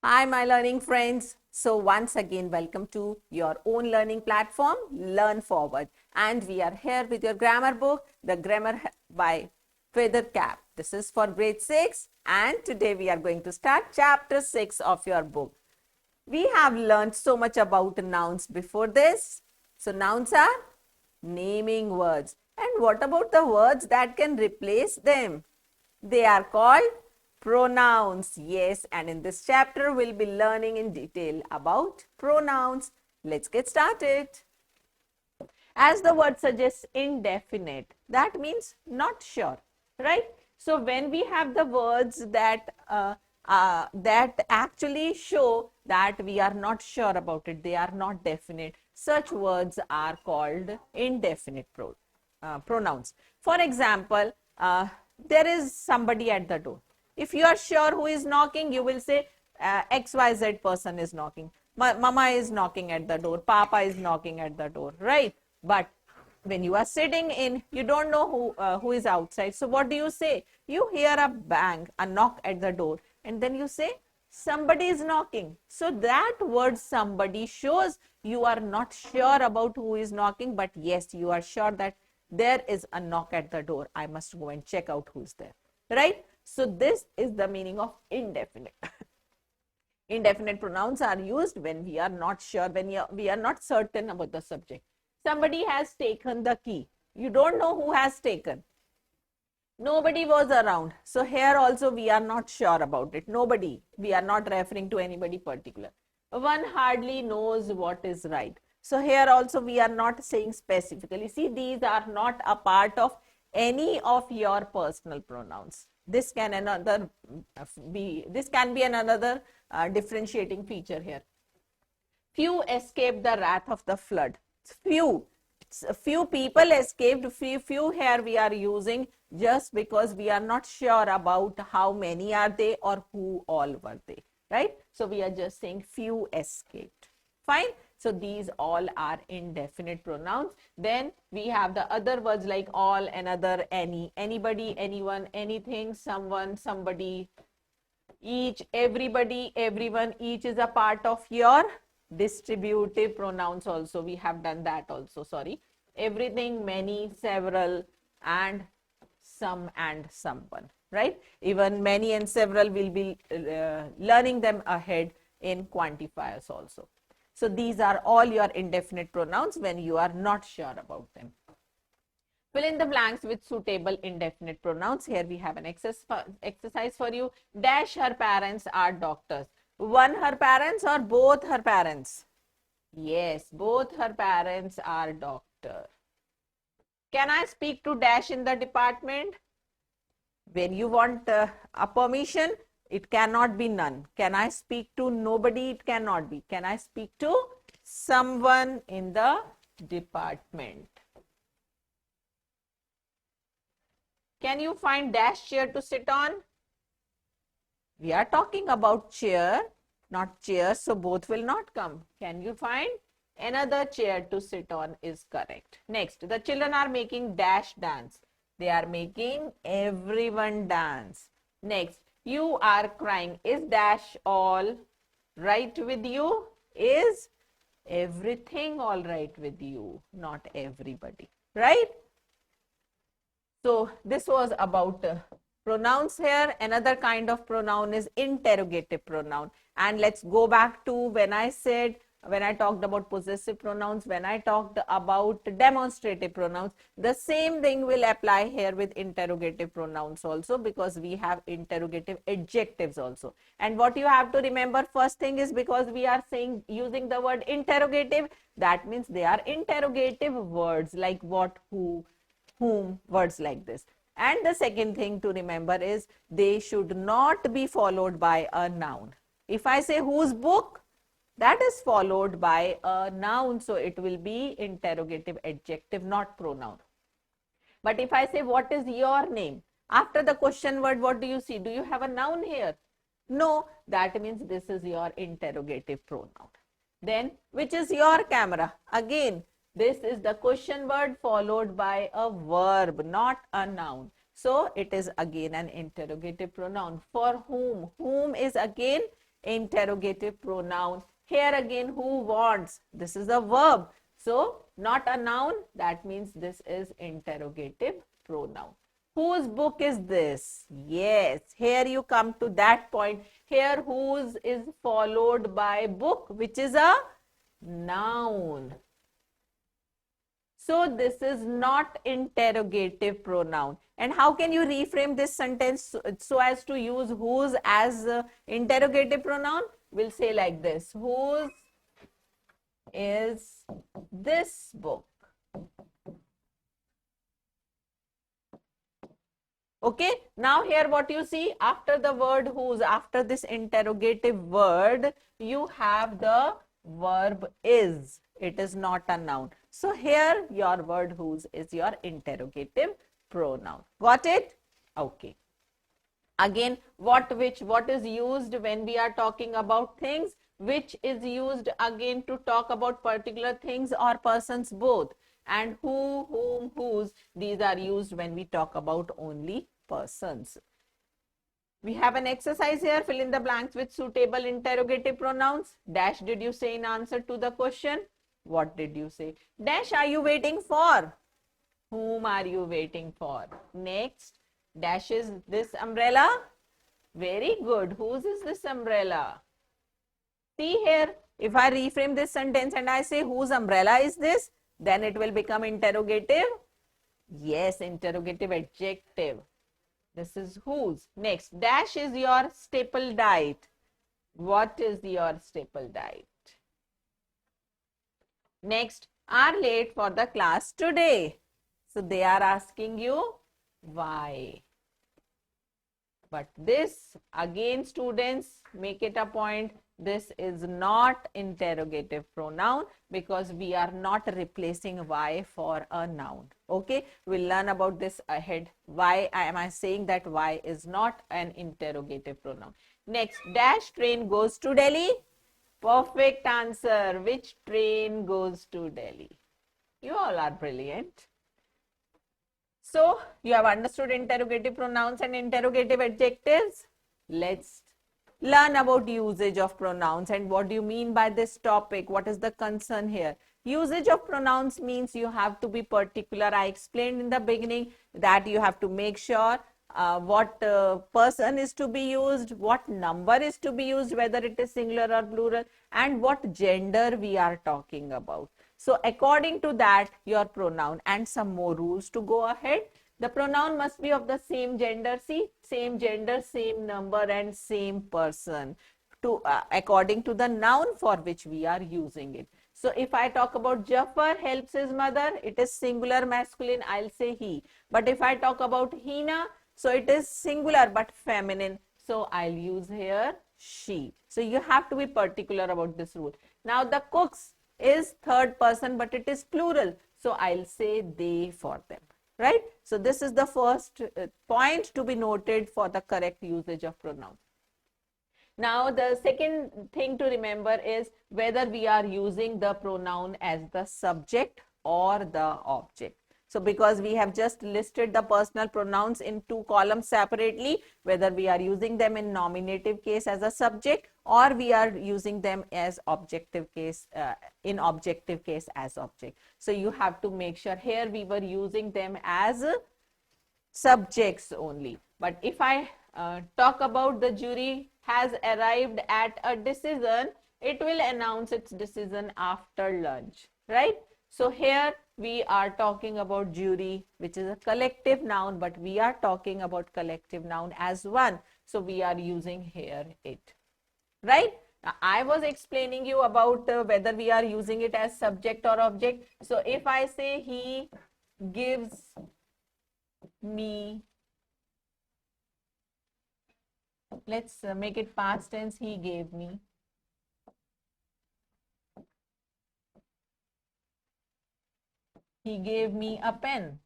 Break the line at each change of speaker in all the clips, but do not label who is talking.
Hi, my learning friends. So once again, welcome to your own learning platform, Learn Forward. And we are here with your grammar book, The Grammar by Feather Cap. This is for grade 6 and today we are going to start chapter 6 of your book. We have learned so much about nouns before this. So nouns are naming words. And what about the words that can replace them? They are called pronouns. Yes, and in this chapter, we'll be learning in detail about pronouns. Let's get started. As the word suggests, indefinite. That means not sure, right? So when we have the words that actually show that we are not sure about it, they are not definite. Such words are called indefinite pronouns. For example, there is somebody at the door. If you are sure who is knocking, you will say XYZ person is knocking. Mama is knocking at the door. Papa is knocking at the door, right? But when you are sitting in, you don't know who is outside. So what do you say? You hear a bang, a knock at the door, and then you say, somebody is knocking. So that word somebody shows you are not sure about who is knocking, but yes, you are sure that there is a knock at the door. I must go and check out who's there, right? So this is the meaning of indefinite. Indefinite pronouns are used when we are not sure, when we are not certain about the subject. Somebody has taken the key. You don't know who has taken. Nobody was around. So here also we are not sure about it. Nobody. We are not referring to anybody particular. One hardly knows what is right. So here also we are not saying specifically. See, these are not a part of any of your personal pronouns. This can be another differentiating feature here. Few escaped the wrath of the flood. Few people escaped. Few here we are using just because we are not sure about how many are they or who all were they, right? So we are just saying few escaped. Fine. So these all are indefinite pronouns. Then we have the other words like all, another, any, anybody, anyone, anything, someone, somebody, each, everybody, everyone. Each is a part of your distributive pronouns also. We have done that also, sorry. Everything, many, several, and some and someone, right? Even many and several will be learning them ahead in quantifiers also. So these are all your indefinite pronouns when you are not sure about them. Fill in the blanks with suitable indefinite pronouns. Here we have an exercise for you. Dash her parents are doctors. One her parents or both her parents? Yes, both her parents are doctor. Can I speak to dash in the department? When you want a permission, it cannot be none. Can I speak to nobody? It cannot be. Can I speak to someone in the department? Can you find dash chair to sit on? We are talking about chair, not chairs, so both will not come. Can you find another chair to sit on is correct. Next, the children are making dash dance. They are making everyone dance. Next, you are crying. Is dash all right with you? Is everything all right with you? Not everybody, right? So this was about pronouns here. Another kind of pronoun is interrogative pronoun. And let's go back to when I talked about possessive pronouns, when I talked about demonstrative pronouns, the same thing will apply here with interrogative pronouns also, because we have interrogative adjectives also. And what you have to remember, first thing is, because we are using the word interrogative, that means they are interrogative words like what, who, whom, words like this. And the second thing to remember is they should not be followed by a noun. If I say whose book, that is followed by a noun, so it will be interrogative adjective, not pronoun. But if I say what is your name, after the question word, what do you see? Do you have a noun here? No, that means this is your interrogative pronoun. Then, which is your camera? Again, this is the question word followed by a verb, not a noun. So, it is again an interrogative pronoun. For whom? Whom is again interrogative pronoun. Here again, who wants? This is a verb. So, not a noun. That means this is interrogative pronoun. Whose book is this? Yes, here you come to that point. Here, whose is followed by book, which is a noun. So this is not interrogative pronoun. And how can you reframe this sentence so as to use whose as interrogative pronoun? We'll say like this: whose is this book? Okay, now here what you see, after the word whose, after this interrogative word, you have the verb is. It is not a noun. So here your word whose is your interrogative pronoun. Got it? Okay. Again, what, which, what is used when we are talking about things? Which is used again to talk about particular things or persons both. And who, whom, whose, these are used when we talk about only persons. We have an exercise here. Fill in the blanks with suitable interrogative pronouns. Dash did you say in answer to the question? What did you say? Dash are you waiting for? Whom are you waiting for? Next. Dash is this umbrella. Very good. Whose is this umbrella? See here. If I reframe this sentence and I say whose umbrella is this, then it will become interrogative. Yes, interrogative adjective. This is whose. Next, dash is your staple diet. What is your staple diet? Next, are late for the class today. So they are asking you why. But this, again students, make it a point, this is not interrogative pronoun because we are not replacing why for a noun. Okay, we'll learn about this ahead. Why am I saying that why is not an interrogative pronoun? Next, dash train goes to Delhi. Perfect answer. Which train goes to Delhi? You all are brilliant. So, you have understood interrogative pronouns and interrogative adjectives. Let's learn about usage of pronouns and what do you mean by this topic? What is the concern here? Usage of pronouns means you have to be particular. I explained in the beginning that you have to make sure what person is to be used, what number is to be used, whether it is singular or plural, and what gender we are talking about. So according to that, your pronoun and some more rules to go ahead. The pronoun must be of the same gender. See, same gender, same number and same person to according to the noun for which we are using it. So if I talk about Jafar helps his mother, it is singular masculine, I'll say he. But if I talk about Hina, so it is singular but feminine, so I'll use here she. So you have to be particular about this rule. Now the cooks is third person but it is plural, so I'll say they for them, right? So this is the first point to be noted for the correct usage of pronoun. Now the second thing to remember is whether we are using the pronoun as the subject or the object. So because we have just listed the personal pronouns in two columns separately, whether we are using them in nominative case as a subject or we are using them as objective case, in objective case as object. So you have to make sure here we were using them as subjects only. But if I talk about the jury has arrived at a decision, it will announce its decision after lunch, right? So here we are talking about jury, which is a collective noun, but we are talking about collective noun as one. So we are using here it, right? Now, I was explaining you about whether we are using it as subject or object. So if I say he gives me, let's make it past tense, he gave me. He gave me a pen.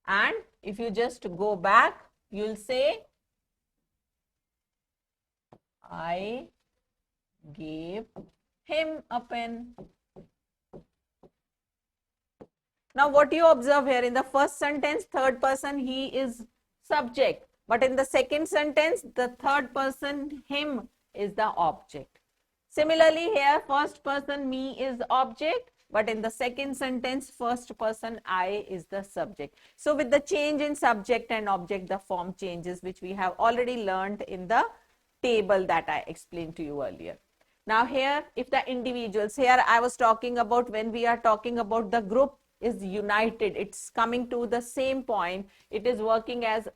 And if you just go back, you'll say, I gave him a pen. Now, what you observe here in the first sentence, third person, he is subject. But in the second sentence, the third person him is the object. Similarly, here first person me is object, but in the second sentence, first person I is the subject. So with the change in subject and object, the form changes, which we have already learned in the table that I explained to you earlier. Now here, if the individuals, here I was talking about when we are talking about the group is united, it's coming to the same point, it is working as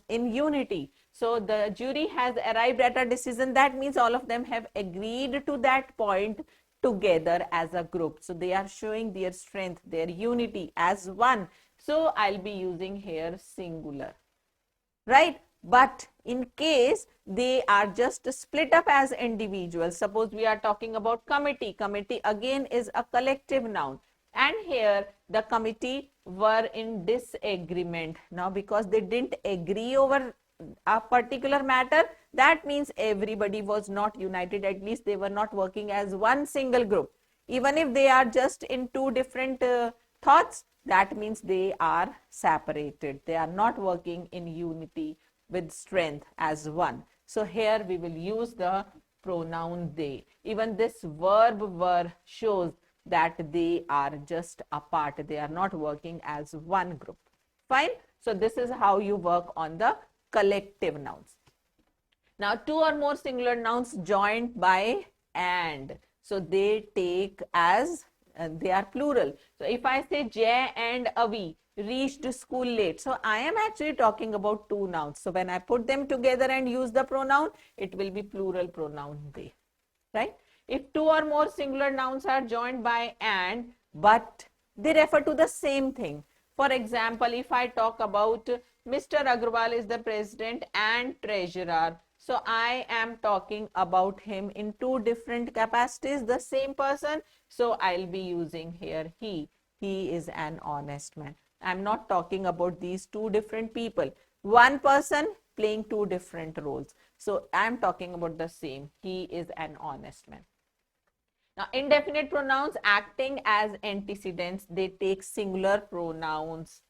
in unity. So the jury has arrived at a decision, that means all of them have agreed to that point together as a group. So they are showing their strength, their unity as one. So I'll be using here singular, right? But in case they are just split up as individuals, suppose we are talking about committee. Committee again is a collective noun. And here the committee were in disagreement. Now because they didn't agree over a particular matter, that means everybody was not united. At least they were not working as one single group. Even if they are just in two different thoughts, that means they are separated. They are not working in unity with strength as one. So here we will use the pronoun they. Even this verb were shows that they are just apart. They are not working as one group. Fine. So this is how you work on the collective nouns. Now two or more singular nouns joined by and. So they take as they are plural. So if I say Jay and Avi reached school late, so I am actually talking about two nouns. So when I put them together and use the pronoun, it will be plural pronoun they, right? If two or more singular nouns are joined by and, but they refer to the same thing. For example, if I talk about Mr. Agrawal is the president and treasurer, so I am talking about him in two different capacities, the same person. So I'll be using here he. He is an honest man. I'm not talking about these two different people. One person playing two different roles. So I'm talking about the same. He is an honest man. Now, indefinite pronouns acting as antecedents, they take singular pronouns.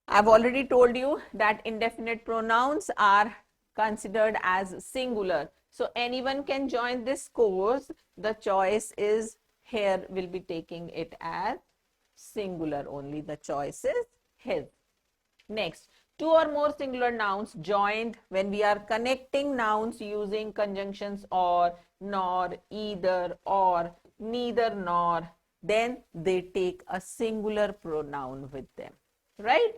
I've already told you that indefinite pronouns are considered as singular. So anyone can join this course. The choice is here will be taking it as singular only. The choice is his. Next, two or more singular nouns joined when we are connecting nouns using conjunctions or, nor, either, or, neither, nor, then they take a singular pronoun with them, right?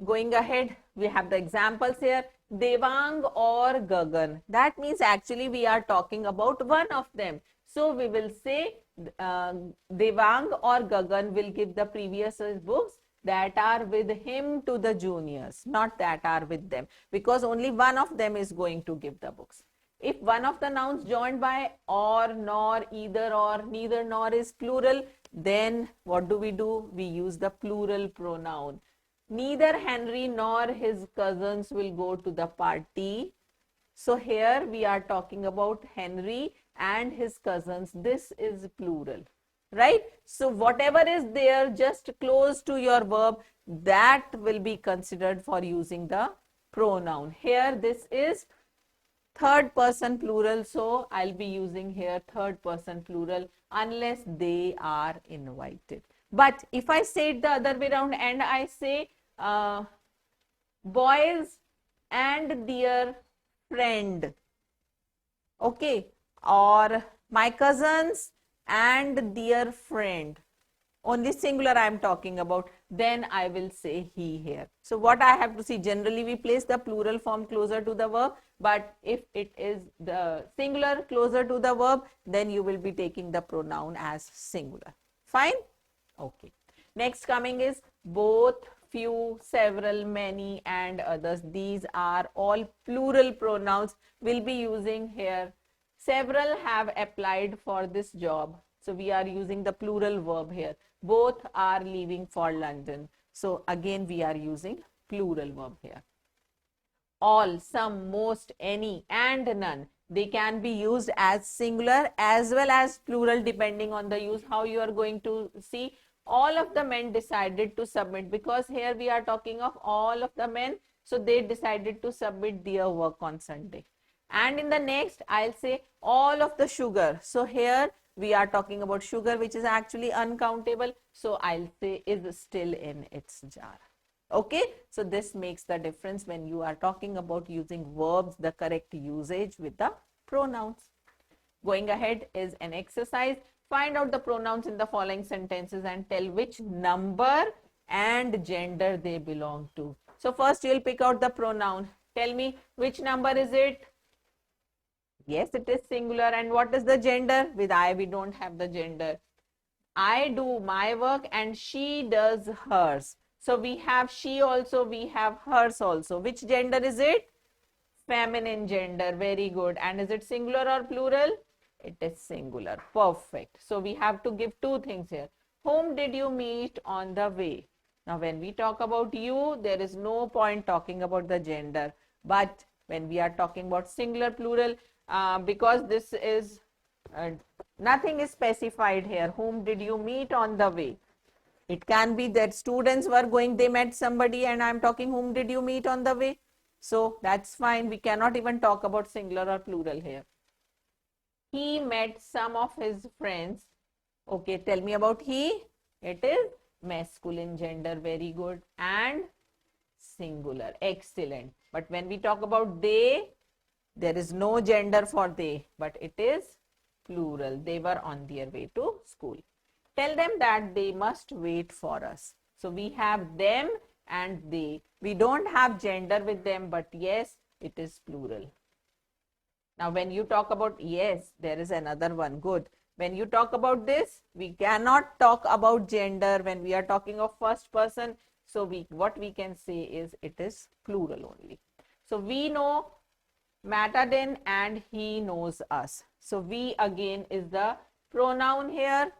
Going ahead, we have the examples here. Devang or Gagan. That means actually we are talking about one of them. So we will say Devang or Gagan will give the previous books that are with him to the juniors, not that are with them, because only one of them is going to give the books. If one of the nouns joined by or, nor, either, or, neither, nor is plural, then what do? We use the plural pronoun. Neither Henry nor his cousins will go to the party. So here we are talking about Henry and his cousins. This is plural, right? So whatever is there just close to your verb, that will be considered for using the pronoun. Here this is third person plural, so I'll be using here third person plural unless they are invited. But if I say it the other way around and I say boys and their friend, okay, or my cousins and their friend, only singular I am talking about, then I will say he here. So what I have to see, generally we place the plural form closer to the verb, but if it is the singular closer to the verb, then you will be taking the pronoun as singular. Fine? Okay. Next coming is both, few, several, many, and others. These are all plural pronouns we'll be using here. Several have applied for this job. So we are using the plural verb here. Both are leaving for London. So again we are using plural verb here. All, some, most, any, and none. They can be used as singular as well as plural depending on the use. How you are going to see? all of the men decided to submit, because here we are talking of all of the men. So they decided to submit their work on Sunday. And in the next, I'll say all of the sugar. So here we are talking about sugar, which is actually uncountable. So I'll say is still in its jar. Okay, so this makes the difference when you are talking about using verbs, the correct usage with the pronouns. Going ahead is an exercise. Find out the pronouns in the following sentences and tell which number and gender they belong to. So first you'll pick out the pronoun. Tell me which number is it? Yes, it is singular. And what is the gender? With I, we don't have the gender. I do my work and she does hers. So we have she also, we have hers also. Which gender is it? Feminine gender. Very good. And is it singular or plural? It is singular. Perfect. So we have to give two things here. Whom did you meet on the way? Now when we talk about you, there is no point talking about the gender. But when we are talking about singular, plural, because this is nothing is specified here. Whom did you meet on the way? It can be that students were going, they met somebody, and I'm talking whom did you meet on the way? So that's fine. We cannot even talk about singular or plural here. He met some of his friends. Okay, tell me about he. It is masculine gender. Very good. And singular. Excellent. But when we talk about they, there is no gender for they, but it is plural. They were on their way to school. Tell them that they must wait for us. So we have them and they. We don't have gender with them, but yes, it is plural. Now, when you talk about, yes, there is another one. Good. When you talk about this, we cannot talk about gender when we are talking of first person. So what we can say is it is plural only. So we know Matadin and he knows us. So we again is the pronoun here.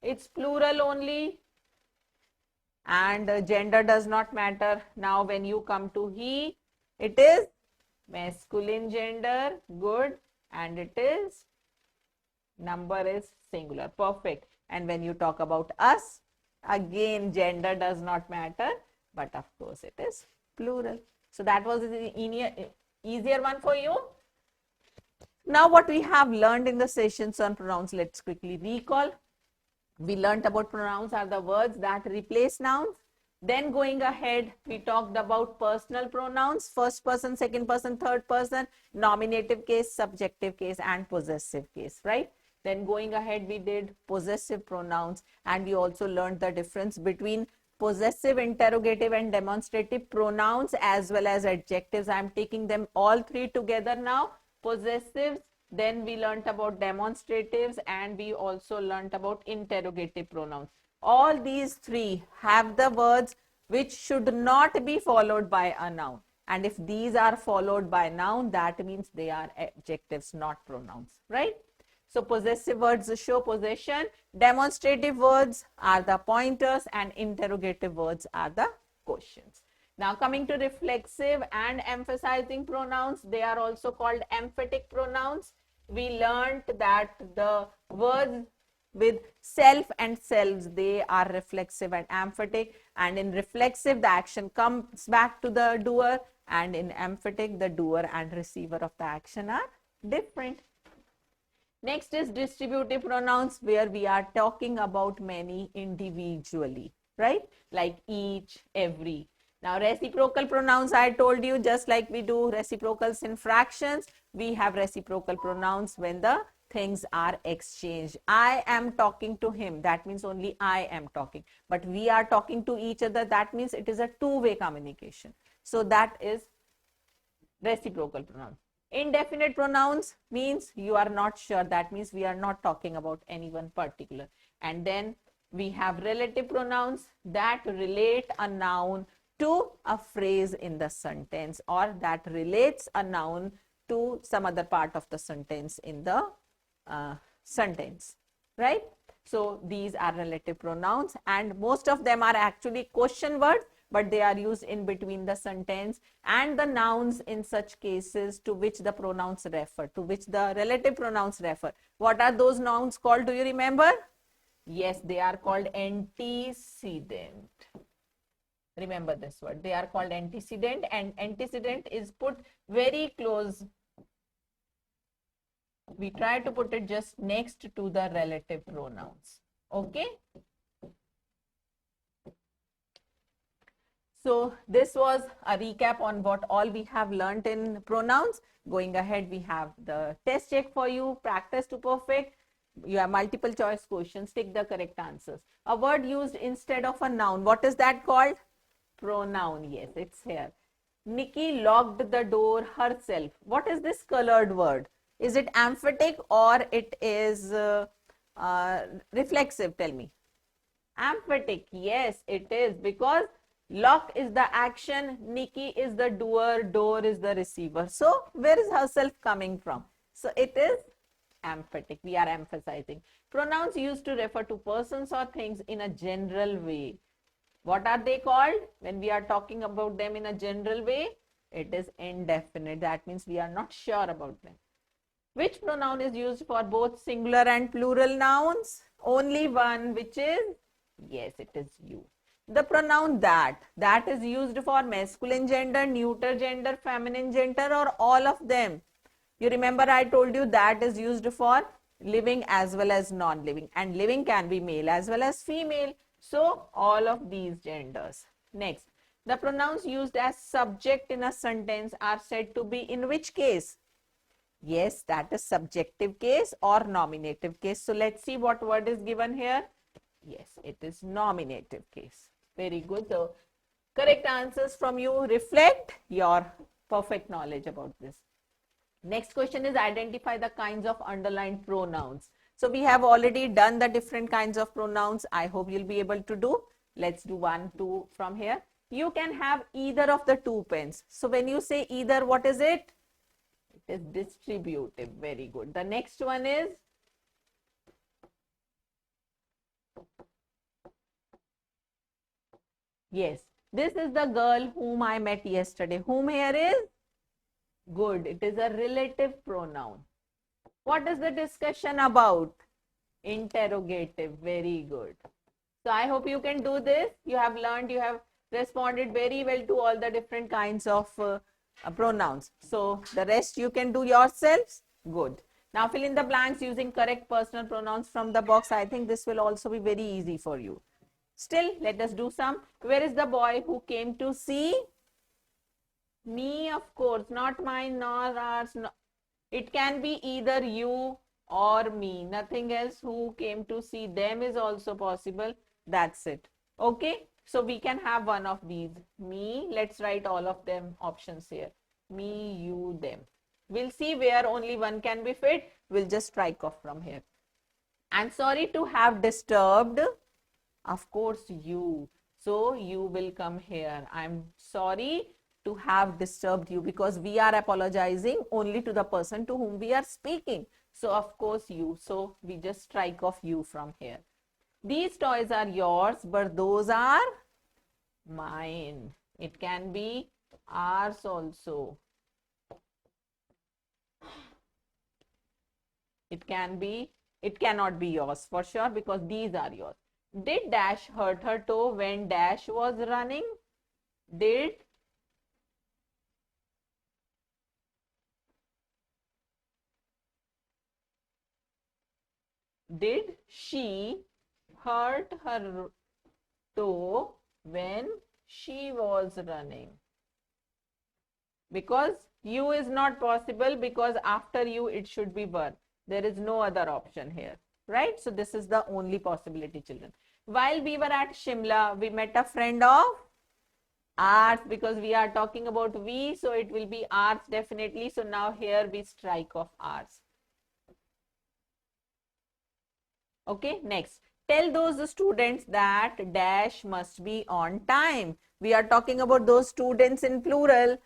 It's plural only and gender does not matter. Now when you come to he, it is masculine gender. Good. And it is number is singular. Perfect. And when you talk about us, again gender does not matter, but of course it is plural. So that was the easier one for you. Now what we have learned in the sessions on pronouns, let's quickly recall. We learned about pronouns are the words that replace nouns. Then going ahead, we talked about personal pronouns, first person, second person, third person, nominative case, subjective case, and possessive case, right? Then going ahead, we did possessive pronouns, and we also learned the difference between possessive, interrogative, and demonstrative pronouns as well as adjectives. I am taking them all three together now. Possessives, then we learnt about demonstratives, and we also learnt about interrogative pronouns. All these three have the words which should not be followed by a noun. And if these are followed by noun, that means they are adjectives, not pronouns, right? So possessive words show possession, demonstrative words are the pointers, and interrogative words are the questions. Now coming to reflexive and emphasizing pronouns, they are also called emphatic pronouns. We learned that the words with self and selves, they are reflexive and emphatic, and in reflexive the action comes back to the doer, and in emphatic the doer and receiver of the action are different. Next is distributive pronouns, where we are talking about many individually, right? Like each, every. Now reciprocal pronouns, I told you, just like we do reciprocals in fractions, we have reciprocal pronouns when the things are exchanged. I am talking to him, that means only I am talking. But we are talking to each other, that means it is a two-way communication. So that is reciprocal pronouns. Indefinite pronouns means you are not sure, that means we are not talking about anyone particular. And then we have relative pronouns that relate a noun to a phrase in the sentence, or that relates a noun to some other part of the sentence in the sentence, right? So these are relative pronouns, and most of them are actually question words, but they are used in between the sentence and the nouns in such cases to which the pronouns refer, to which the relative pronouns refer. What are those nouns called? Do you remember? Yes, they are called antecedent. Remember this word. They are called antecedent, and antecedent is put very close. We try to put it just next to the relative pronouns. Okay. So this was a recap on what all we have learned in pronouns. Going ahead, we have the test check for you, practice to perfect. You have multiple choice questions, take the correct answers. A word used instead of a noun, what is that called? Pronoun. Yes, it's here. Nikki locked the door herself. What is this colored word? Is it emphatic or it is reflexive? Tell me. Emphatic. Yes, it is, because lock is the action, Nikki is the doer, door is the receiver. So where is herself coming from? So it is emphatic. We are emphasizing. Pronouns used to refer to persons or things in a general way. What are they called? When we are talking about them in a general way, it is indefinite. That means we are not sure about them. Which pronoun is used for both singular and plural nouns? Only one, which is, yes, it is you. The pronoun that is used for masculine gender, neuter gender, feminine gender, or all of them. You remember I told you that is used for living as well as non-living, and living can be male as well as female. So all of these genders. Next, the pronouns used as subject in a sentence are said to be in which case? Yes, that is subjective case or nominative case. So let's see what word is given here. Yes, it is nominative case. Very good. So correct answers from you reflect your perfect knowledge about this. Next question is identify the kinds of underlined pronouns. So we have already done the different kinds of pronouns. I hope you'll be able to do. Let's do 1, 2 from here. You can have either of the two pens. So when you say either, what is it? It is distributive. Very good. The next one is yes. This is the girl whom I met yesterday. Whom here is? Good. It is a relative pronoun. What is the discussion about? Interrogative. Very good. So I hope you can do this. You have learned, you have responded very well to all the different kinds of pronouns. So the rest you can do yourselves. Good. Now fill in the blanks using correct personal pronouns from the box. I think this will also be very easy for you. Still, let us do some. Where is the boy who came to see me? Of course, not mine nor ours. No. It can be either you or me. Nothing else. Who came to see them is also possible. That's it. Okay. So we can have one of these. Me. Let's write all of them options here. Me, you, them. We'll see where only one can be fit. We'll just strike off from here. I'm sorry to have disturbed. Of course, you. So you will come here. I'm sorry to have disturbed you, because we are apologizing only to the person to whom we are speaking. So of course you. So we just strike off you from here. These toys are yours, but those are mine. It can be ours also. It cannot be yours for sure, because these are yours. Did Dash hurt her toe when Dash was running? Did she hurt her toe when she was running? Because you is not possible, because after you it should be were. There is no other option here, right? So this is the only possibility, children. While we were at Shimla, we met a friend of ours, because we are talking about we, so it will be ours definitely. So now here we strike off ours. Okay, next. Tell those students that Dash must be on time. We are talking about those students in plural.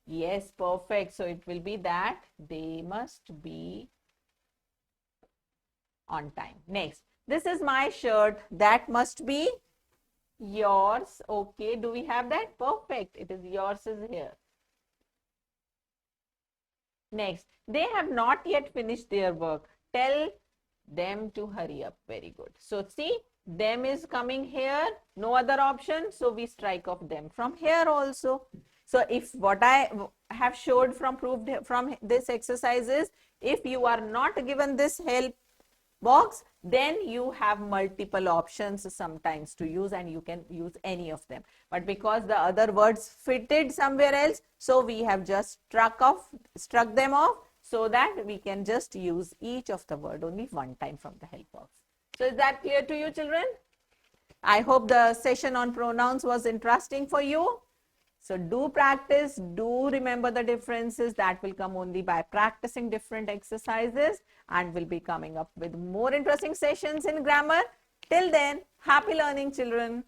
Yes, perfect. So it will be that they must be on time. Next. This is my shirt. That must be yours. Okay, do we have that? Perfect. It is yours is here. Next. They have not yet finished their work. Tell them to hurry up. Very good. So see, them is coming here, no other option. So we strike off them from here also. So if what I have showed from proved from this exercise is, if you are not given this help box, then you have multiple options sometimes to use, and you can use any of them. But because the other words fitted somewhere else, so we have just struck them off, so that we can just use each of the word only one time from the help box. So is that clear to you, children? I hope the session on pronouns was interesting for you. So do practice, do remember the differences. That will come only by practicing different exercises, and will be coming up with more interesting sessions in grammar. Till then, happy learning, children.